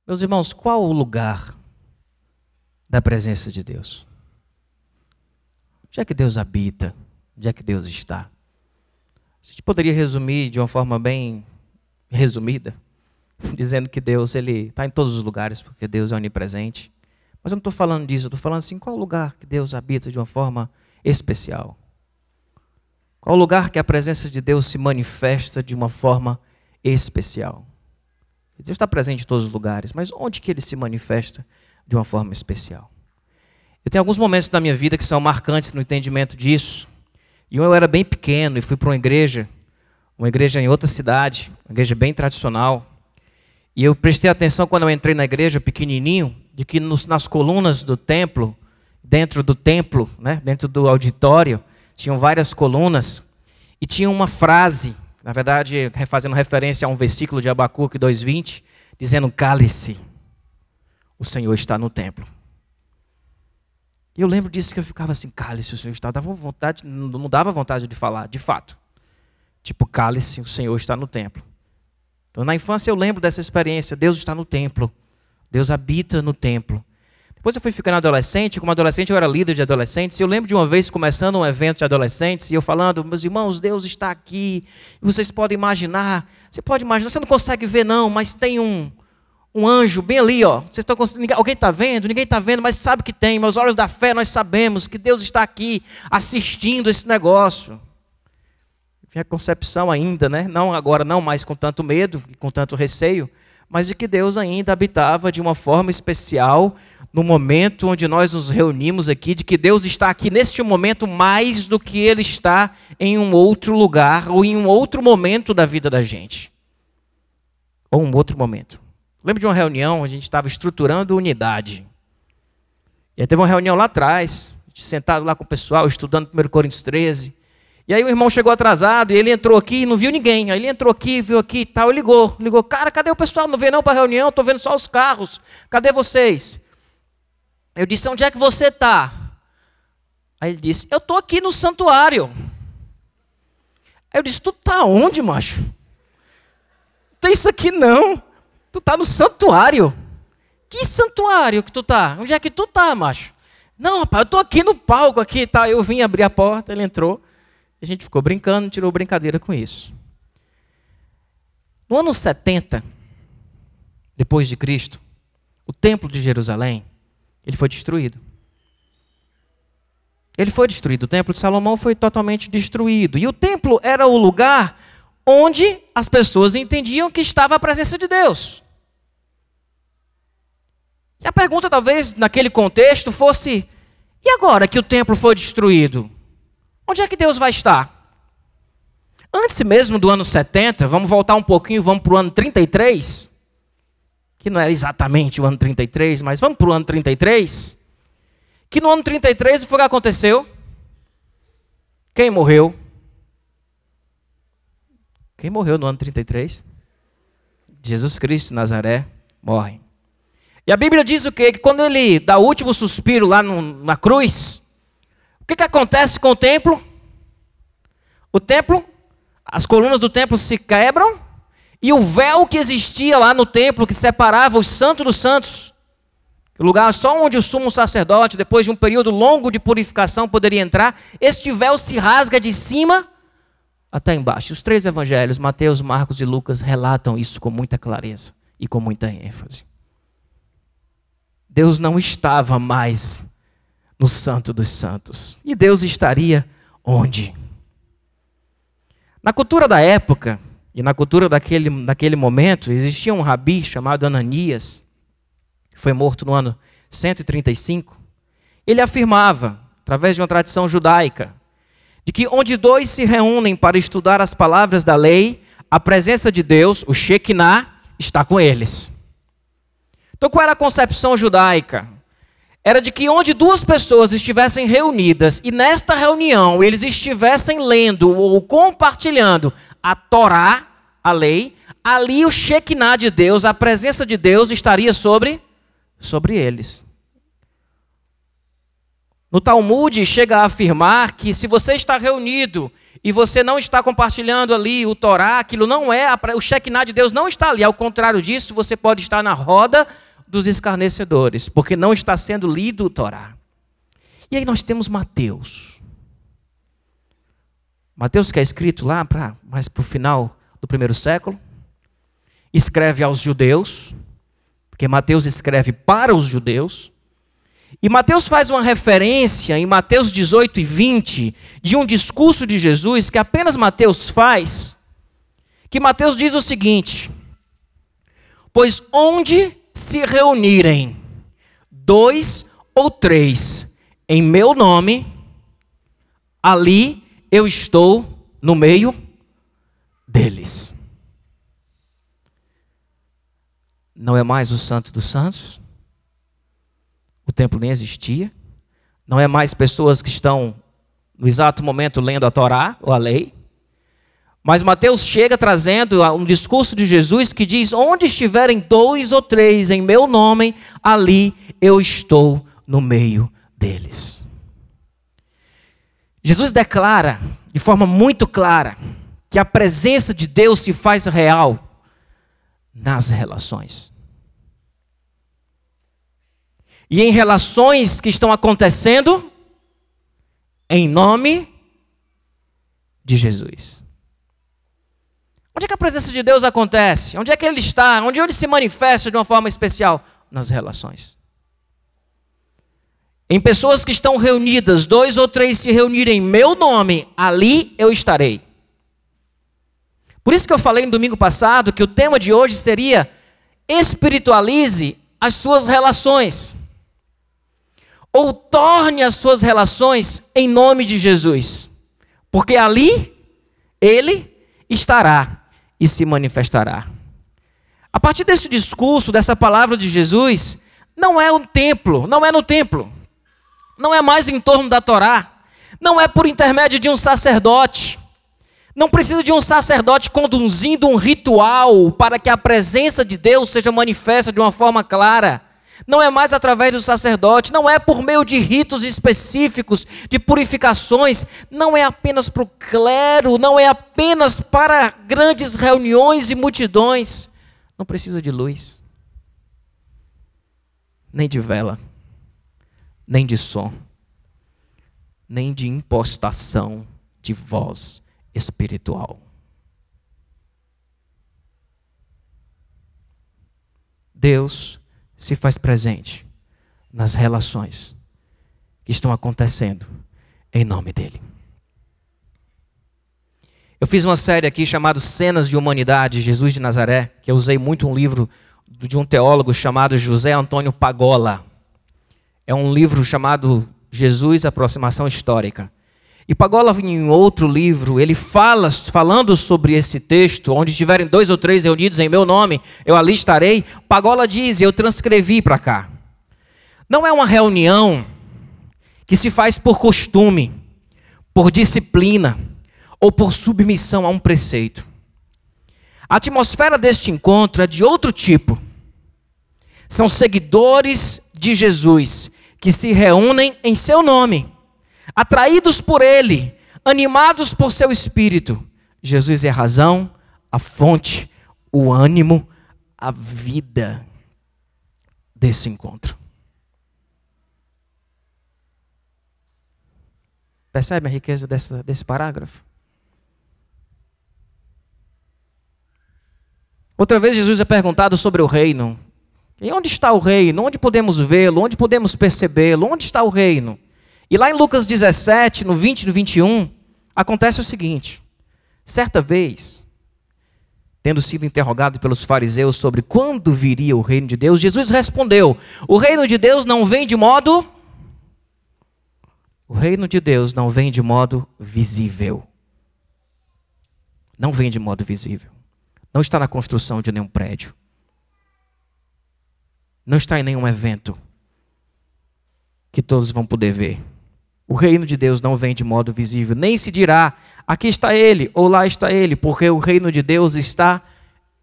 Meus irmãos, qual o lugar da presença de Deus? Onde é que Deus habita? Onde é que Deus está? A gente poderia resumir de uma forma bem resumida, dizendo que Deus está em todos os lugares, porque Deus é onipresente. Mas eu não estou falando disso, eu estou falando assim, qual o lugar que Deus habita de uma forma especial? Qual o lugar que a presença de Deus se manifesta de uma forma especial? Deus está presente em todos os lugares, mas onde que Ele se manifesta de uma forma especial? Eu tenho alguns momentos da minha vida que são marcantes no entendimento disso. E eu era bem pequeno e fui para uma igreja em outra cidade, uma igreja bem tradicional. E eu prestei atenção quando eu entrei na igreja, pequenininho, de que nas colunas do templo, dentro do templo, né, dentro do auditório, tinham várias colunas e tinha uma frase, na verdade, fazendo referência a um versículo de Abacuque 2:20, dizendo: cale-se, o Senhor está no templo. E eu lembro disso, que eu ficava assim, cale-se, o Senhor está, não dava vontade de falar, de fato. Tipo, cale-se, o Senhor está no templo. Então, na infância eu lembro dessa experiência, Deus está no templo, Deus habita no templo. Depois eu fui ficando adolescente, como adolescente eu era líder de adolescentes, e eu lembro de uma vez começando um evento de adolescentes, e eu falando: meus irmãos, Deus está aqui, e vocês podem imaginar, você não consegue ver não, mas tem um anjo bem ali, ó. Alguém está vendo? Ninguém está vendo, mas sabe que tem. Meus olhos da fé, nós sabemos que Deus está aqui assistindo esse negócio. Minha concepção ainda, né? Não agora, não mais com tanto medo e com tanto receio, mas de que Deus ainda habitava de uma forma especial no momento onde nós nos reunimos aqui, de que Deus está aqui neste momento mais do que Ele está em um outro lugar ou em um outro momento da vida da gente. Ou um outro momento. Lembro de uma reunião, a gente estava estruturando unidade. E aí teve uma reunião lá atrás, a gente sentado lá com o pessoal, estudando 1 Coríntios 13. E aí o irmão chegou atrasado, e ele entrou aqui e não viu ninguém. Aí ele entrou aqui, viu aqui e tal, e ligou. Cara, cadê o pessoal? Não veio não para a reunião, estou vendo só os carros. Cadê vocês? Eu disse: onde é que você está? Aí ele disse: eu estou aqui no santuário. Aí eu disse: tu está onde, macho? Não tem isso aqui não. Tu está no santuário. Que santuário que tu está? Onde é que tu está, macho? Não, rapaz, eu estou aqui no palco aqui e tal. Eu vim abrir a porta, ele entrou. A gente ficou brincando, tirou brincadeira com isso. No ano 70, depois de Cristo, o templo de Jerusalém, ele foi destruído. Ele foi destruído. O templo de Salomão foi totalmente destruído. E o templo era o lugar onde as pessoas entendiam que estava a presença de Deus. E a pergunta talvez naquele contexto fosse: e agora que o templo foi destruído? Onde é que Deus vai estar? Antes mesmo do ano 70, vamos voltar um pouquinho, vamos para o ano 33, que não era exatamente o ano 33, mas vamos para o ano 33, que no ano 33 o que aconteceu? Quem morreu? Quem morreu no ano 33? Jesus Cristo de Nazaré morre. E a Bíblia diz o quê? Que quando ele dá o último suspiro lá na cruz, o que acontece com o templo? O templo, as colunas do templo se quebram, e o véu que existia lá no templo, que separava os santos dos santos, o lugar só onde o sumo sacerdote, depois de um período longo de purificação, poderia entrar, este véu se rasga de cima até embaixo. Os 3 evangelhos, Mateus, Marcos e Lucas, relatam isso com muita clareza e com muita ênfase. Deus não estava mais no Santo dos Santos. E Deus estaria onde? Na cultura da época, e na cultura daquele momento, existia um rabi chamado Ananias, que foi morto no ano 135. Ele afirmava, através de uma tradição judaica, de que onde 2 se reúnem para estudar as palavras da lei, a presença de Deus, o Shekinah, está com eles. Então qual era a concepção judaica? Era de que onde 2 pessoas estivessem reunidas e nesta reunião eles estivessem lendo ou compartilhando a Torá, a lei, ali o Shekinah de Deus, a presença de Deus estaria sobre eles. No Talmud chega a afirmar que se você está reunido e você não está compartilhando ali o Torá, aquilo não é, o Shekinah de Deus não está ali. Ao contrário disso, você pode estar na roda dos escarnecedores, porque não está sendo lido o Torá. E aí nós temos Mateus. Mateus, que é escrito lá mais para o final do primeiro século, escreve aos judeus, porque Mateus escreve para os judeus. E Mateus faz uma referência em Mateus 18 e 20, de um discurso de Jesus, que apenas Mateus faz, que Mateus diz o seguinte: pois onde se reunirem 2 ou 3 em meu nome, ali eu estou no meio deles. Não é mais o Santo dos Santos, o templo nem existia, não é mais pessoas que estão no exato momento lendo a Torá ou a lei, mas Mateus chega trazendo um discurso de Jesus que diz: onde estiverem 2 ou 3 em meu nome, ali eu estou no meio deles. Jesus declara de forma muito clara que a presença de Deus se faz real nas relações. E em relações que estão acontecendo em nome de Jesus. Onde é que a presença de Deus acontece? Onde é que Ele está? Onde Ele se manifesta de uma forma especial? Nas relações. Em pessoas que estão reunidas, 2 ou 3 se reunirem em meu nome, ali eu estarei. Por isso que eu falei no domingo passado que o tema de hoje seria: espiritualize as suas relações. Ou torne as suas relações em nome de Jesus. Porque ali Ele estará e se manifestará. A partir desse discurso, dessa palavra de Jesus, não é um templo, não é no templo. Não é mais em torno da Torá. Não é por intermédio de um sacerdote. Não precisa de um sacerdote conduzindo um ritual para que a presença de Deus seja manifesta de uma forma clara. Não é mais através do sacerdote, não é por meio de ritos específicos, de purificações, não é apenas para o clero, não é apenas para grandes reuniões e multidões. Não precisa de luz, nem de vela, nem de som, nem de impostação de voz espiritual. Deus se faz presente nas relações que estão acontecendo em nome dEle. Eu fiz uma série aqui chamada Cenas de Humanidade, Jesus de Nazaré, que eu usei muito um livro de um teólogo chamado José Antônio Pagola. É um livro chamado Jesus, Aproximação Histórica. E Pagola, em outro livro, ele falando sobre esse texto, onde estiverem 2 ou 3 reunidos em meu nome, eu ali estarei. Pagola diz, e eu transcrevi para cá: não é uma reunião que se faz por costume, por disciplina ou por submissão a um preceito. A atmosfera deste encontro é de outro tipo. São seguidores de Jesus que se reúnem em seu nome, atraídos por Ele, animados por seu Espírito. Jesus é a razão, a fonte, o ânimo, a vida desse encontro. Percebe a riqueza desse parágrafo? Outra vez Jesus é perguntado sobre o reino. E onde está o reino? Onde podemos vê-lo? Onde podemos percebê-lo? Onde está o reino? E lá em Lucas 17, no 20 e no 21, acontece o seguinte: certa vez, tendo sido interrogado pelos fariseus sobre quando viria o reino de Deus, Jesus respondeu: o reino de Deus não vem de modo visível. Não vem de modo visível. Não está na construção de nenhum prédio. Não está em nenhum evento que todos vão poder ver. O reino de Deus não vem de modo visível. Nem se dirá, aqui está ele, ou lá está ele, porque o reino de Deus está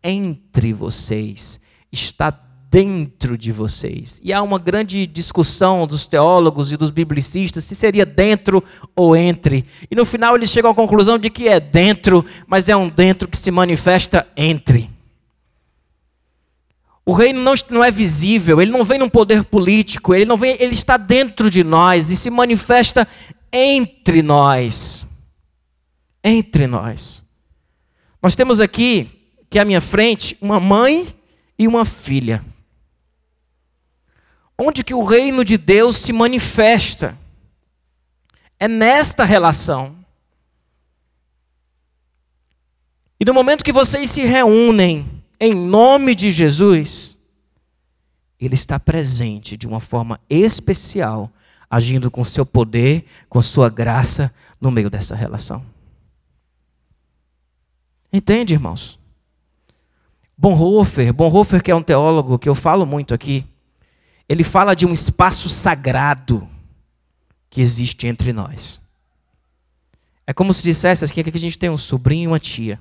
entre vocês, está dentro de vocês. E há uma grande discussão dos teólogos e dos biblicistas se seria dentro ou entre. E no final eles chegam à conclusão de que é dentro, mas é um dentro que se manifesta entre. O reino não é visível, ele não vem num poder político, ele está dentro de nós e se manifesta entre nós. Entre nós. Nós temos aqui, que é à minha frente, uma mãe e uma filha. Onde que o reino de Deus se manifesta? É nesta relação. E no momento que vocês se reúnem em nome de Jesus, Ele está presente de uma forma especial, agindo com seu poder, com sua graça, no meio dessa relação. Entende, irmãos? Bonhoeffer, que é um teólogo que eu falo muito aqui, ele fala de um espaço sagrado que existe entre nós. É como se dissesse assim, que a gente tem um sobrinho e uma tia.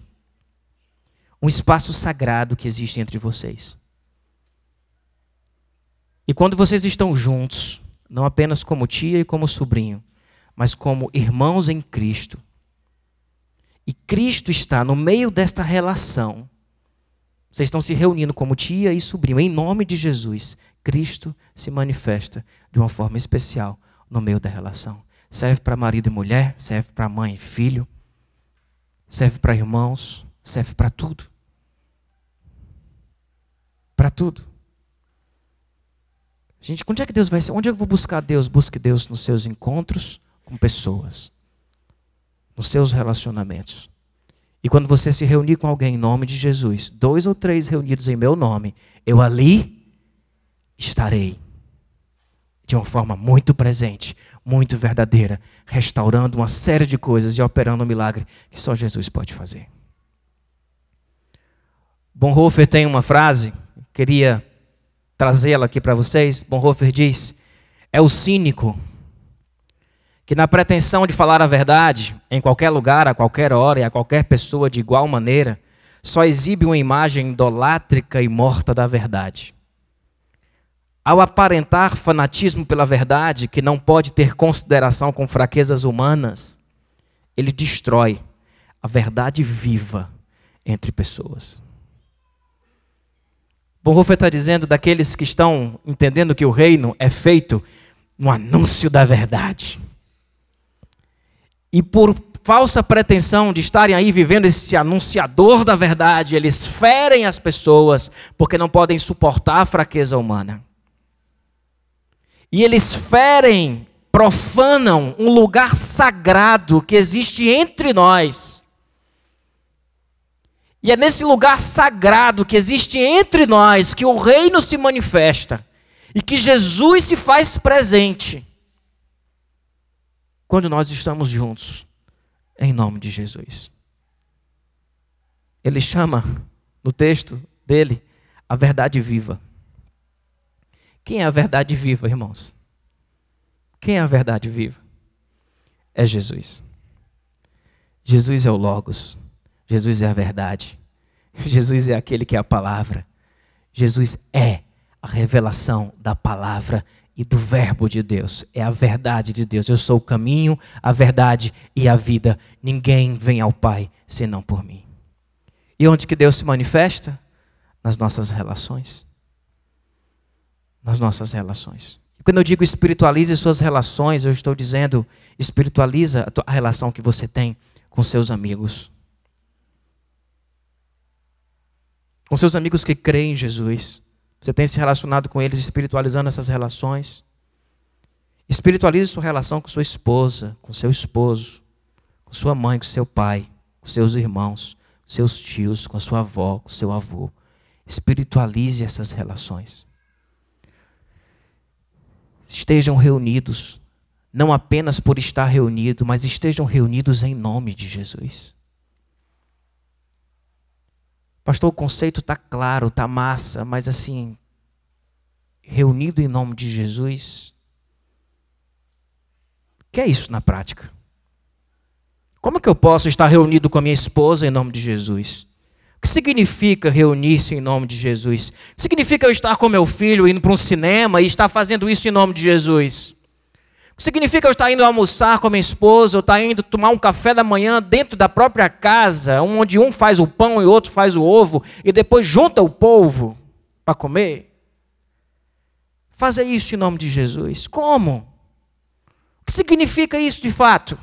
Um espaço sagrado que existe entre vocês. E quando vocês estão juntos, não apenas como tia e como sobrinho, mas como irmãos em Cristo, e Cristo está no meio desta relação, vocês estão se reunindo como tia e sobrinho, em nome de Jesus, Cristo se manifesta de uma forma especial no meio da relação. Serve para marido e mulher, serve para mãe e filho, serve para irmãos, serve para tudo. Para tudo. Gente, onde é que Deus vai ser? Onde eu vou buscar Deus? Busque Deus nos seus encontros com pessoas. Nos seus relacionamentos. E quando você se reunir com alguém em nome de Jesus, 2 ou 3 reunidos em meu nome, eu ali estarei. De uma forma muito presente, muito verdadeira, restaurando uma série de coisas e operando um milagre que só Jesus pode fazer. Bonhoeffer tem uma frase, queria trazê-la aqui para vocês. Bonhoeffer diz: é o cínico que na pretensão de falar a verdade, em qualquer lugar, a qualquer hora e a qualquer pessoa de igual maneira, só exibe uma imagem idolátrica e morta da verdade. Ao aparentar fanatismo pela verdade, que não pode ter consideração com fraquezas humanas, ele destrói a verdade viva entre pessoas. Bonhoeffer está dizendo daqueles que estão entendendo que o reino é feito no anúncio da verdade. E por falsa pretensão de estarem aí vivendo esse anunciador da verdade, eles ferem as pessoas porque não podem suportar a fraqueza humana. E eles ferem, profanam um lugar sagrado que existe entre nós. E é nesse lugar sagrado que existe entre nós que o reino se manifesta e que Jesus se faz presente quando nós estamos juntos em nome de Jesus. Ele chama no texto dele a verdade viva. Quem é a verdade viva, irmãos? Quem é a verdade viva? É Jesus. Jesus é o Logos. Jesus é a verdade. Jesus é aquele que é a palavra. Jesus é a revelação da palavra e do verbo de Deus. É a verdade de Deus. Eu sou o caminho, a verdade e a vida. Ninguém vem ao Pai senão por mim. E onde que Deus se manifesta? Nas nossas relações. Nas nossas relações. E quando eu digo espiritualize suas relações, eu estou dizendo espiritualiza a relação que você tem com seus amigos. Com seus amigos que creem em Jesus. Você tem se relacionado com eles, espiritualizando essas relações. Espiritualize sua relação com sua esposa, com seu esposo, com sua mãe, com seu pai, com seus irmãos, com seus tios, com sua avó, com seu avô. Espiritualize essas relações. Estejam reunidos, não apenas por estar reunido, mas estejam reunidos em nome de Jesus. Pastor, o conceito está claro, está massa, mas assim, reunido em nome de Jesus, o que é isso na prática? Como que eu posso estar reunido com a minha esposa em nome de Jesus? que significa reunir-se em nome de Jesus? O que significa eu estar com meu filho, indo para um cinema e estar fazendo isso em nome de Jesus? O que significa eu estar indo almoçar com a minha esposa, ou estar indo tomar um café da manhã dentro da própria casa, onde um faz o pão e o outro faz o ovo, e depois junta o povo para comer? Fazer isso em nome de Jesus. Como? O que significa isso de fato?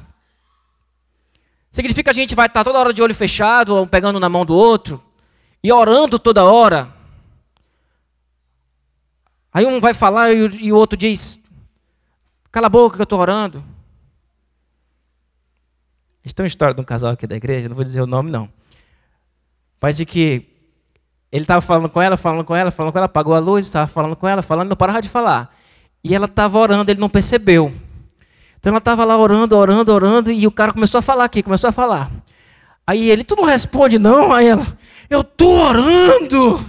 Significa que a gente vai estar toda hora de olho fechado, um pegando na mão do outro, e orando toda hora. Aí um vai falar e o outro diz, cala a boca que eu estou orando. Tem uma história de um casal aqui da igreja, não vou dizer o nome não. Mas de que ele estava falando com ela, apagou a luz, estava falando com ela, não parava de falar. E ela estava orando, ele não percebeu. Então ela estava lá orando, e o cara começou a falar. Aí ele, tu não responde não? Aí ela, eu estou orando.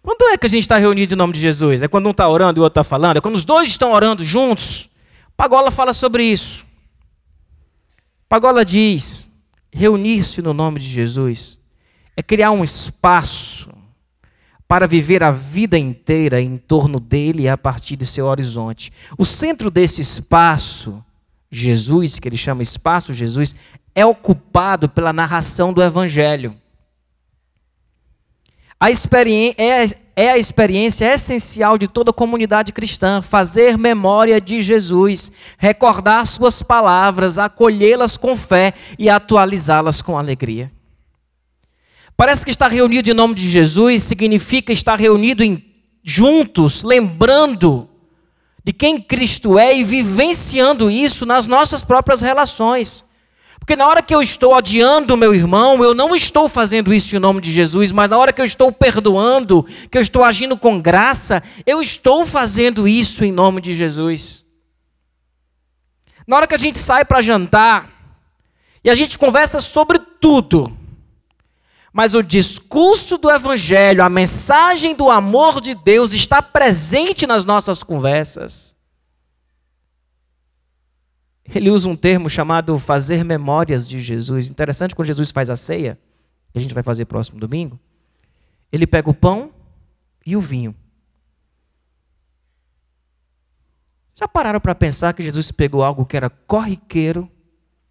Quando é que a gente está reunido em nome de Jesus? É quando um está orando e o outro está falando? É quando os dois estão orando juntos? Pagola fala sobre isso. Pagola diz, reunir-se no nome de Jesus é criar um espaço para viver a vida inteira em torno dele e a partir de seu horizonte. O centro desse espaço, Jesus, que ele chama espaço Jesus, é ocupado pela narração do Evangelho. É a experiência essencial de toda a comunidade cristã, fazer memória de Jesus, recordar suas palavras, acolhê-las com fé e atualizá-las com alegria. Parece que estar reunido em nome de Jesus significa estar reunido juntos, lembrando de quem Cristo é e vivenciando isso nas nossas próprias relações. Porque na hora que eu estou odiando o meu irmão, eu não estou fazendo isso em nome de Jesus, mas na hora que eu estou perdoando, que eu estou agindo com graça, eu estou fazendo isso em nome de Jesus. Na hora que a gente sai para jantar e a gente conversa sobre tudo, mas o discurso do Evangelho, a mensagem do amor de Deus está presente nas nossas conversas. Ele usa um termo chamado fazer memórias de Jesus. Interessante, quando Jesus faz a ceia, que a gente vai fazer próximo domingo, ele pega o pão e o vinho. Já pararam para pensar que Jesus pegou algo que era corriqueiro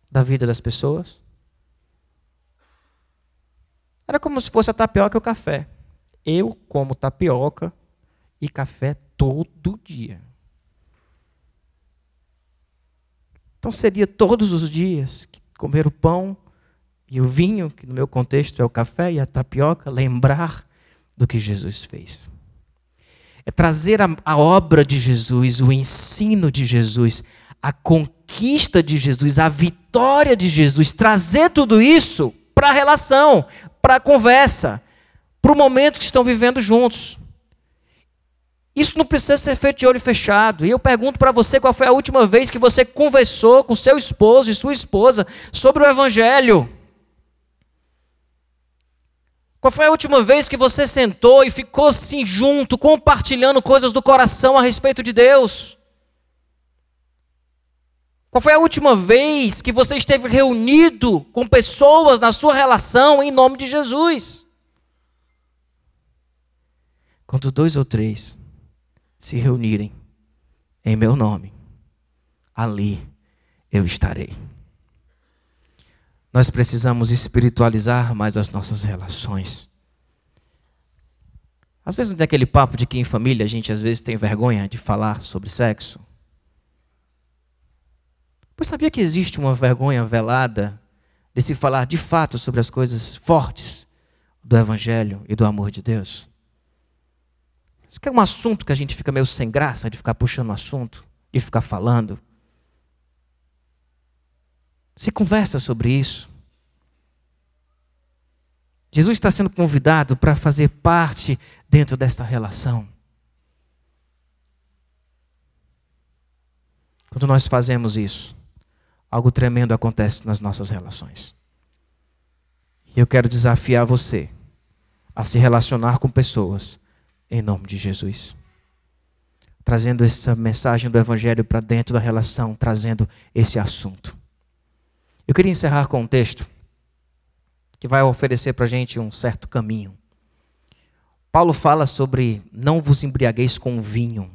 da vida das pessoas? Era como se fosse a tapioca e o café. Eu como tapioca e café todo dia. Então seria todos os dias comer o pão e o vinho, que no meu contexto é o café e a tapioca, lembrar do que Jesus fez. É trazer a obra de Jesus, o ensino de Jesus, a conquista de Jesus, a vitória de Jesus, trazer tudo isso para a relação, para a conversa, para o momento que estão vivendo juntos. Isso não precisa ser feito de olho fechado. E eu pergunto para você, qual foi a última vez que você conversou com seu esposo e sua esposa sobre o Evangelho? Qual foi a última vez que você sentou e ficou assim junto, compartilhando coisas do coração a respeito de Deus? Qual foi a última vez que você esteve reunido com pessoas na sua relação em nome de Jesus? Quando 2 ou 3 se reunirem em meu nome, ali eu estarei. Nós precisamos espiritualizar mais as nossas relações. Às vezes não tem aquele papo de que em família a gente às vezes tem vergonha de falar sobre sexo. Pois sabia que existe uma vergonha velada de se falar de fato sobre as coisas fortes do Evangelho e do amor de Deus? Isso que é um assunto que a gente fica meio sem graça de ficar puxando o assunto, de ficar falando. Se conversa sobre isso. Jesus está sendo convidado para fazer parte dentro desta relação. Quando nós fazemos isso, algo tremendo acontece nas nossas relações. E eu quero desafiar você a se relacionar com pessoas em nome de Jesus. Trazendo essa mensagem do Evangelho para dentro da relação, trazendo esse assunto. Eu queria encerrar com um texto que vai oferecer para a gente um certo caminho. Paulo fala sobre não vos embriagueis com vinho.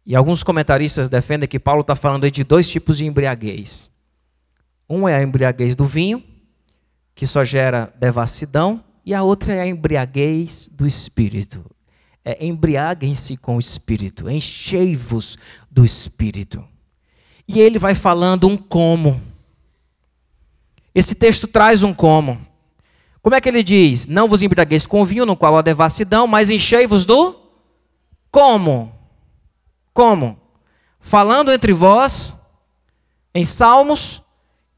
E alguns comentaristas defendem que Paulo está falando aí de dois tipos de embriaguez. Um é a embriaguez do vinho, que só gera devassidão, e a outra é a embriaguez do Espírito. Embriaguem-se com o Espírito, enchei-vos do Espírito. E ele vai falando um como. Esse texto traz um como. Como é que ele diz? Não vos embriagueis com vinho, no qual há devassidão, mas enchei-vos do como? Como? Falando entre vós em salmos,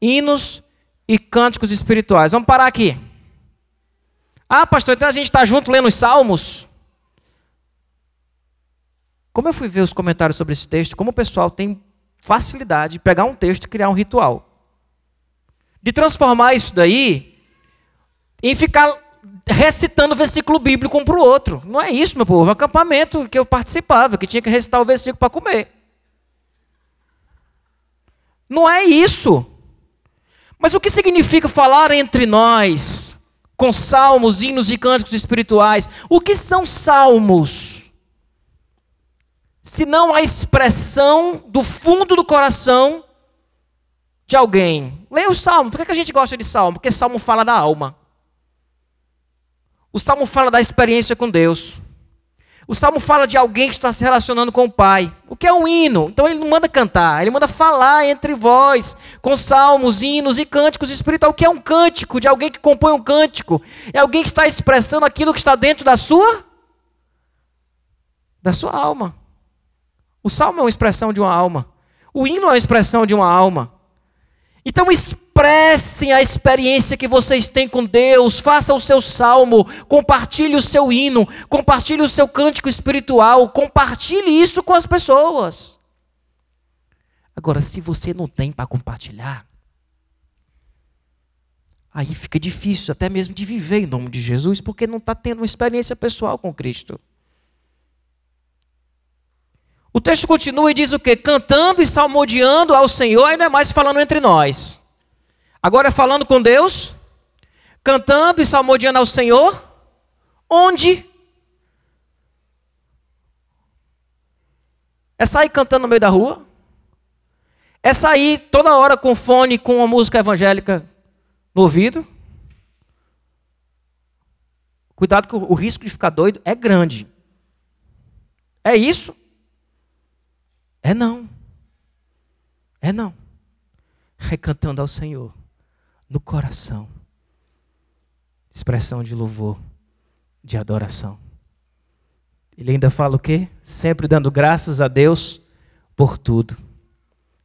hinos e cânticos espirituais. Vamos parar aqui. Ah, pastor, então a gente está junto lendo os salmos? Como eu fui ver os comentários sobre esse texto, como o pessoal tem facilidade de pegar um texto e criar um ritual. De transformar isso daí em ficar recitando o versículo bíblico um para o outro. Não é isso, meu povo. É um acampamento que eu participava, que tinha que recitar o versículo para comer. Não é isso. Mas o que significa falar entre nós, com salmos, hinos e cânticos espirituais? O que são salmos? Se não a expressão do fundo do coração de alguém. Leia o salmo. Por que a gente gosta de salmo? Porque salmo fala da alma. O salmo fala da experiência com Deus. O salmo fala de alguém que está se relacionando com o Pai. O que é um hino? Então ele não manda cantar, ele manda falar entre vós, com salmos, hinos e cânticos espirituais. O que é um cântico? De alguém que compõe um cântico. É alguém que está expressando aquilo que está dentro da sua alma. O salmo é uma expressão de uma alma. O hino é uma expressão de uma alma. Então expressem a experiência que vocês têm com Deus. Faça o seu salmo. Compartilhe o seu hino. Compartilhe o seu cântico espiritual. Compartilhe isso com as pessoas. Agora, se você não tem para compartilhar, aí fica difícil até mesmo de viver em nome de Jesus, porque não está tendo uma experiência pessoal com Cristo. O texto continua e diz o quê? Cantando e salmodiando ao Senhor, e não é mais falando entre nós. Agora é falando com Deus, cantando e salmodiando ao Senhor, onde? É sair cantando no meio da rua? É sair toda hora com fone, com uma música evangélica no ouvido? Cuidado que o risco de ficar doido é grande. É isso? É não. É não. É cantando ao Senhor, no coração. Expressão de louvor, de adoração. Ele ainda fala o quê? Sempre dando graças a Deus por tudo.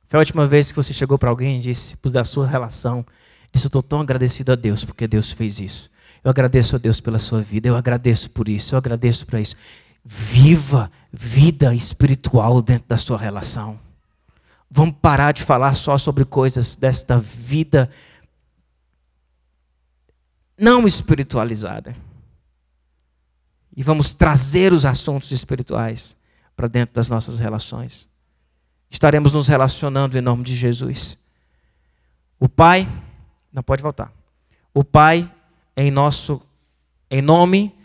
Foi a última vez que você chegou para alguém e disse, da sua relação, disse, eu estou tão agradecido a Deus porque Deus fez isso. Eu agradeço a Deus pela sua vida, eu agradeço por isso, eu agradeço por isso. Viva vida espiritual dentro da sua relação. Vamos parar de falar só sobre coisas desta vida não espiritualizada. E vamos trazer os assuntos espirituais para dentro das nossas relações. Estaremos nos relacionando em nome de Jesus. O Pai, não pode voltar. O Pai em nome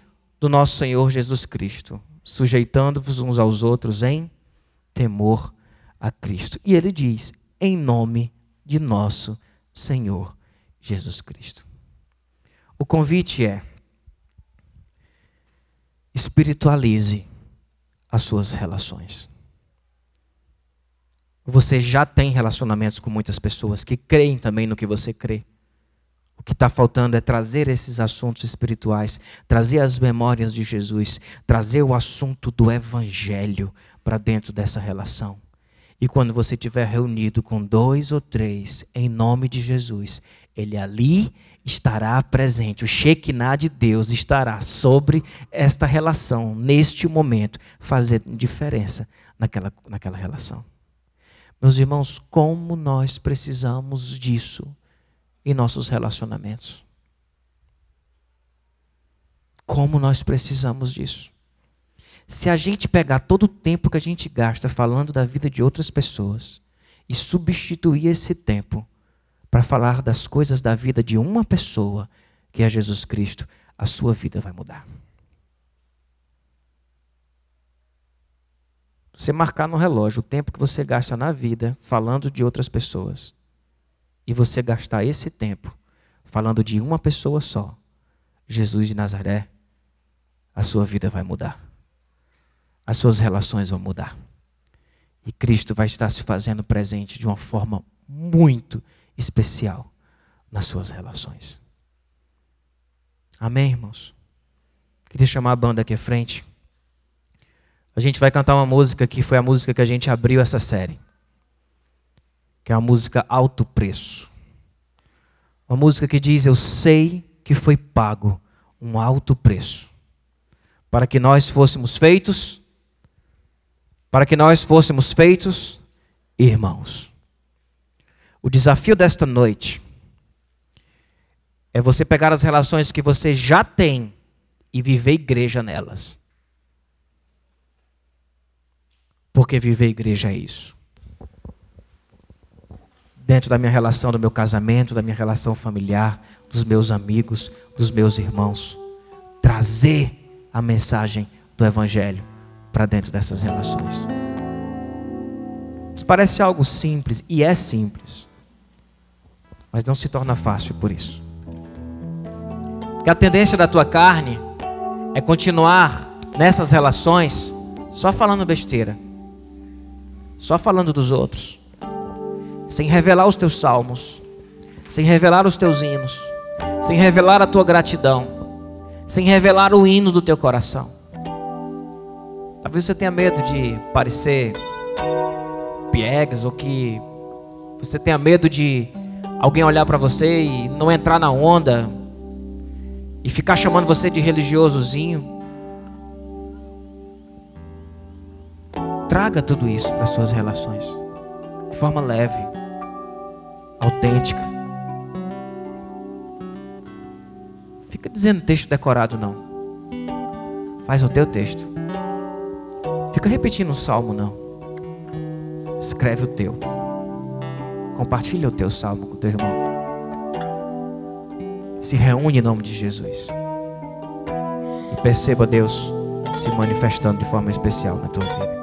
do nosso Senhor Jesus Cristo, sujeitando-vos uns aos outros em temor a Cristo. E ele diz, em nome de nosso Senhor Jesus Cristo. O convite é, espiritualize as suas relações. Você já tem relacionamentos com muitas pessoas que creem também no que você crê. O que está faltando é trazer esses assuntos espirituais, trazer as memórias de Jesus, trazer o assunto do Evangelho para dentro dessa relação. E quando você estiver reunido com 2 ou 3, em nome de Jesus, Ele ali estará presente. O Shekinah de Deus estará sobre esta relação, neste momento, fazendo diferença naquela relação. Meus irmãos, como nós precisamos disso em nossos relacionamentos. Como nós precisamos disso. Se a gente pegar todo o tempo que a gente gasta falando da vida de outras pessoas e substituir esse tempo para falar das coisas da vida de uma pessoa, que é Jesus Cristo, a sua vida vai mudar. Você marcar no relógio o tempo que você gasta na vida falando de outras pessoas, e você gastar esse tempo falando de uma pessoa só, Jesus de Nazaré, a sua vida vai mudar. As suas relações vão mudar. E Cristo vai estar se fazendo presente de uma forma muito especial nas suas relações. Amém, irmãos? Queria chamar a banda aqui à frente. A gente vai cantar uma música que foi a música que a gente abriu essa série, que é a música Alto Preço. Uma música que diz: eu sei que foi pago um alto preço para que nós fôssemos feitos irmãos. O desafio desta noite é você pegar as relações que você já tem e viver igreja nelas. Porque viver igreja é isso. Dentro da minha relação, do meu casamento, da minha relação familiar, dos meus amigos, dos meus irmãos. Trazer a mensagem do Evangelho para dentro dessas relações. Isso parece algo simples, e é simples. Mas não se torna fácil por isso. Porque a tendência da tua carne é continuar nessas relações só falando besteira. Só falando dos outros. Sem revelar os teus salmos. Sem revelar os teus hinos. Sem revelar a tua gratidão. Sem revelar o hino do teu coração. Talvez você tenha medo de parecer piegas, ou que você tenha medo de alguém olhar para você e não entrar na onda e ficar chamando você de religiosozinho. Traga tudo isso para as suas relações de forma leve, autêntica. Fica dizendo texto decorado, não. Faz o teu texto. Fica repetindo o salmo, não. Escreve o teu. Compartilha o teu salmo com o teu irmão. Se reúne em nome de Jesus. E perceba Deus se manifestando de forma especial na tua vida.